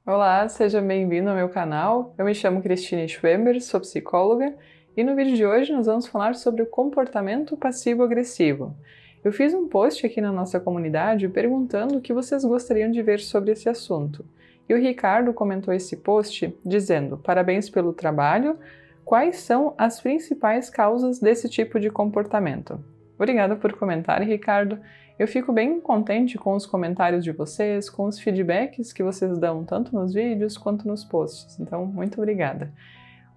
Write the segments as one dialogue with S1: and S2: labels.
S1: Olá, seja bem-vindo ao meu canal. Eu me chamo Cristine Schwember, sou psicóloga e no vídeo de hoje nós vamos falar sobre o comportamento passivo-agressivo. Eu fiz um post aqui na nossa comunidade perguntando o que vocês gostariam de ver sobre esse assunto. E o Ricardo comentou esse post dizendo: parabéns pelo trabalho, quais são as principais causas desse tipo de comportamento? Obrigada por comentar, Ricardo. Eu fico bem contente com os comentários de vocês, com os feedbacks que vocês dão tanto nos vídeos quanto nos posts. Então, muito obrigada.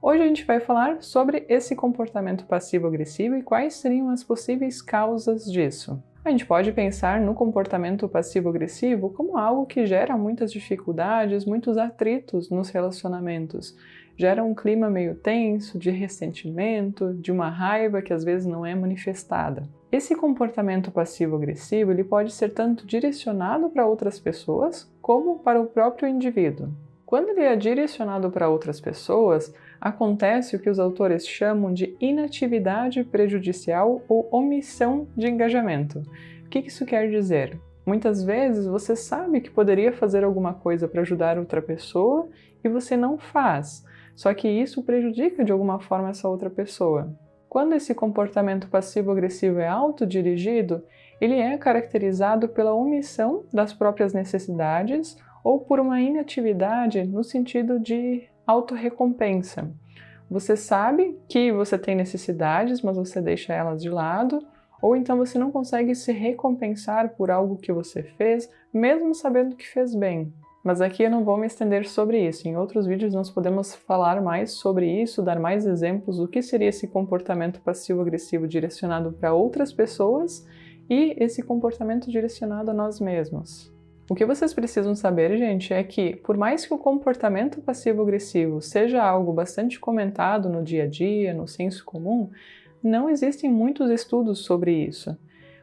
S1: Hoje a gente vai falar sobre esse comportamento passivo-agressivo e quais seriam as possíveis causas disso. A gente pode pensar no comportamento passivo-agressivo como algo que gera muitas dificuldades, muitos atritos nos relacionamentos. Gera um clima meio tenso, de ressentimento, de uma raiva que às vezes não é manifestada. Esse comportamento passivo-agressivo ele pode ser tanto direcionado para outras pessoas como para o próprio indivíduo. Quando ele é direcionado para outras pessoas, acontece o que os autores chamam de inatividade prejudicial ou omissão de engajamento. O que isso quer dizer? Muitas vezes você sabe que poderia fazer alguma coisa para ajudar outra pessoa e você não faz, só que isso prejudica de alguma forma essa outra pessoa. Quando esse comportamento passivo-agressivo é autodirigido, ele é caracterizado pela omissão das próprias necessidades ou por uma inatividade no sentido de autorrecompensa. Você sabe que você tem necessidades, mas você deixa elas de lado, ou então você não consegue se recompensar por algo que você fez, mesmo sabendo que fez bem. Mas aqui eu não vou me estender sobre isso. Em outros vídeos nós podemos falar mais sobre isso, dar mais exemplos do que seria esse comportamento passivo-agressivo direcionado para outras pessoas e esse comportamento direcionado a nós mesmos. O que vocês precisam saber, gente, é que, por mais que o comportamento passivo-agressivo seja algo bastante comentado no dia a dia, no senso comum, não existem muitos estudos sobre isso.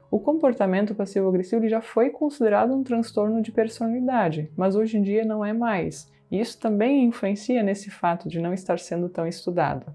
S1: O comportamento passivo-agressivo já foi considerado um transtorno de personalidade, mas hoje em dia não é mais. E isso também influencia nesse fato de não estar sendo tão estudado.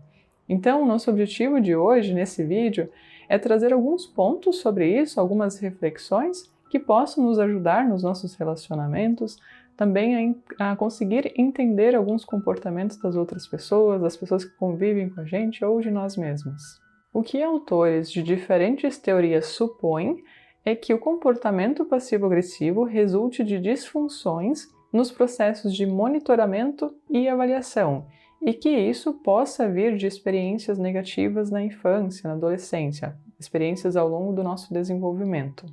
S1: Então, o nosso objetivo de hoje, nesse vídeo, é trazer alguns pontos sobre isso, algumas reflexões que possam nos ajudar nos nossos relacionamentos, também a conseguir entender alguns comportamentos das outras pessoas, das pessoas que convivem com a gente ou de nós mesmos. O que autores de diferentes teorias supõem é que o comportamento passivo-agressivo resulte de disfunções nos processos de monitoramento e avaliação, e que isso possa vir de experiências negativas na infância, na adolescência, experiências ao longo do nosso desenvolvimento.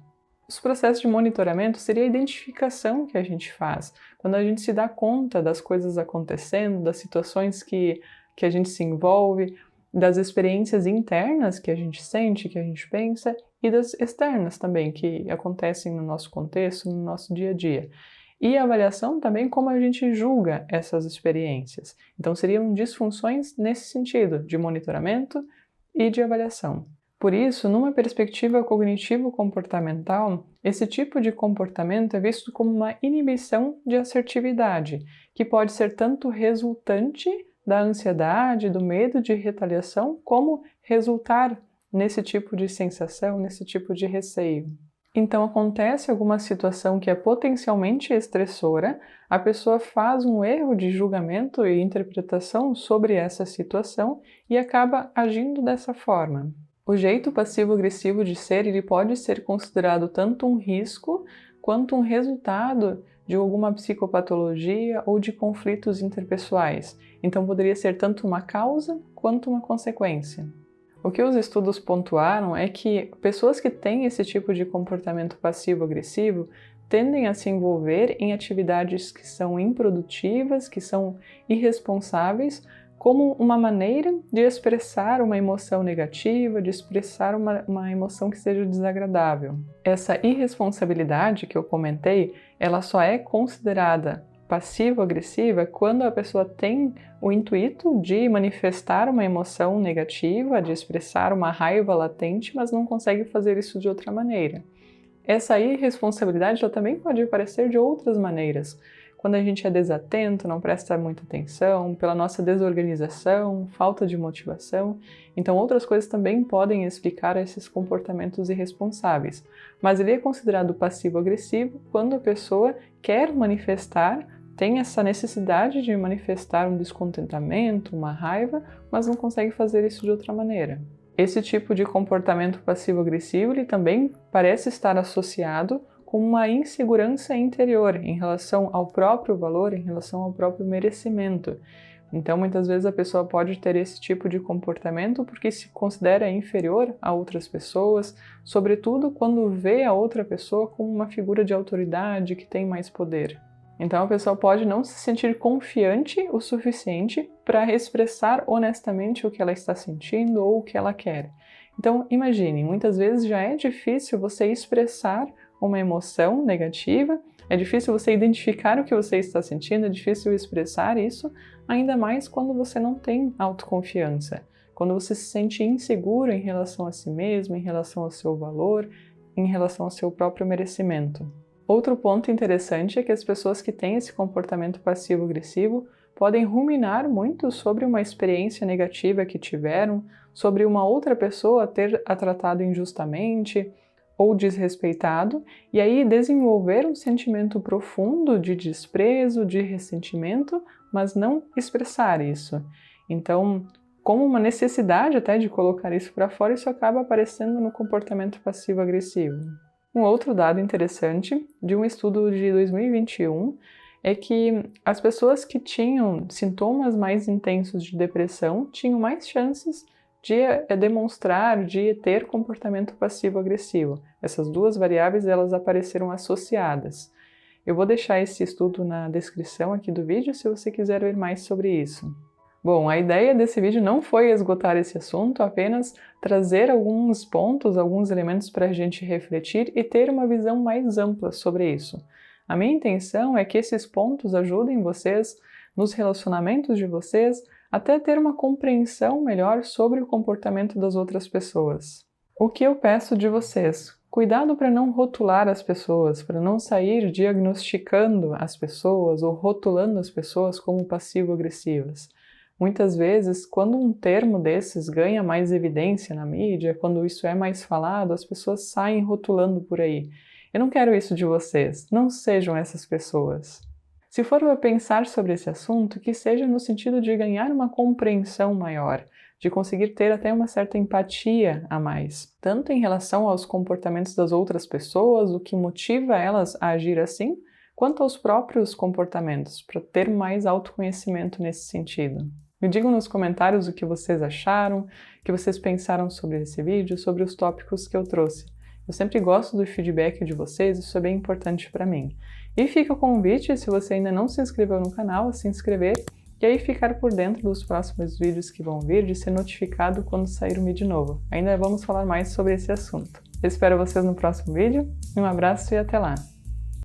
S1: Os processos de monitoramento seria a identificação que a gente faz, quando a gente se dá conta das coisas acontecendo, das situações que a gente se envolve, das experiências internas que a gente sente, que a gente pensa, e das externas também, que acontecem no nosso contexto, no nosso dia a dia. E a avaliação também como a gente julga essas experiências. Então seriam disfunções nesse sentido, de monitoramento e de avaliação. Por isso, numa perspectiva cognitivo-comportamental, esse tipo de comportamento é visto como uma inibição de assertividade, que pode ser tanto resultante da ansiedade, do medo de retaliação, como resultar nesse tipo de sensação, nesse tipo de receio. Então acontece alguma situação que é potencialmente estressora, a pessoa faz um erro de julgamento e interpretação sobre essa situação e acaba agindo dessa forma. O jeito passivo-agressivo de ser, ele pode ser considerado tanto um risco quanto um resultado de alguma psicopatologia ou de conflitos interpessoais. Então poderia ser tanto uma causa quanto uma consequência. O que os estudos pontuaram é que pessoas que têm esse tipo de comportamento passivo-agressivo tendem a se envolver em atividades que são improdutivas, que são irresponsáveis, como uma maneira de expressar uma emoção negativa, de expressar uma emoção que seja desagradável. Essa irresponsabilidade que eu comentei, ela só é considerada passivo-agressiva quando a pessoa tem o intuito de manifestar uma emoção negativa, de expressar uma raiva latente, mas não consegue fazer isso de outra maneira. Essa irresponsabilidade ela também pode aparecer de outras maneiras. Quando a gente é desatento, não presta muita atenção, pela nossa desorganização, falta de motivação. Então outras coisas também podem explicar esses comportamentos irresponsáveis. Mas ele é considerado passivo-agressivo quando a pessoa quer manifestar tem essa necessidade de manifestar um descontentamento, uma raiva, mas não consegue fazer isso de outra maneira. Esse tipo de comportamento passivo-agressivo ele também parece estar associado com uma insegurança interior em relação ao próprio valor, em relação ao próprio merecimento. Então, muitas vezes a pessoa pode ter esse tipo de comportamento porque se considera inferior a outras pessoas, sobretudo quando vê a outra pessoa como uma figura de autoridade que tem mais poder. Então, a pessoa pode não se sentir confiante o suficiente para expressar honestamente o que ela está sentindo ou o que ela quer. Então, imagine, muitas vezes já é difícil você expressar uma emoção negativa, é difícil você identificar o que você está sentindo, é difícil expressar isso, ainda mais quando você não tem autoconfiança, quando você se sente inseguro em relação a si mesmo, em relação ao seu valor, em relação ao seu próprio merecimento. Outro ponto interessante é que as pessoas que têm esse comportamento passivo-agressivo podem ruminar muito sobre uma experiência negativa que tiveram, sobre uma outra pessoa ter a tratado injustamente ou desrespeitado, e aí desenvolver um sentimento profundo de desprezo, de ressentimento, mas não expressar isso. Então, como uma necessidade até de colocar isso para fora, isso acaba aparecendo no comportamento passivo-agressivo. Um outro dado interessante de um estudo de 2021 é que as pessoas que tinham sintomas mais intensos de depressão tinham mais chances de demonstrar, de ter comportamento passivo-agressivo. Essas duas variáveis elas apareceram associadas. Eu vou deixar esse estudo na descrição aqui do vídeo se você quiser ver mais sobre isso. Bom, a ideia desse vídeo não foi esgotar esse assunto, apenas trazer alguns pontos, alguns elementos para a gente refletir e ter uma visão mais ampla sobre isso. A minha intenção é que esses pontos ajudem vocês nos relacionamentos de vocês até ter uma compreensão melhor sobre o comportamento das outras pessoas. O que eu peço de vocês? Cuidado para não rotular as pessoas, para não sair diagnosticando as pessoas ou rotulando as pessoas como passivo-agressivas. Muitas vezes, quando um termo desses ganha mais evidência na mídia, quando isso é mais falado, as pessoas saem rotulando por aí. Eu não quero isso de vocês, não sejam essas pessoas. Se for para pensar sobre esse assunto, que seja no sentido de ganhar uma compreensão maior, de conseguir ter até uma certa empatia a mais, tanto em relação aos comportamentos das outras pessoas, o que motiva elas a agir assim, quanto aos próprios comportamentos, para ter mais autoconhecimento nesse sentido. Me digam nos comentários o que vocês acharam, o que vocês pensaram sobre esse vídeo, sobre os tópicos que eu trouxe. Eu sempre gosto do feedback de vocês, isso é bem importante para mim. E fica o convite, se você ainda não se inscreveu no canal, a se inscrever e aí ficar por dentro dos próximos vídeos que vão vir, de ser notificado quando sair um vídeo novo. Ainda vamos falar mais sobre esse assunto. Eu espero vocês no próximo vídeo, um abraço e até lá!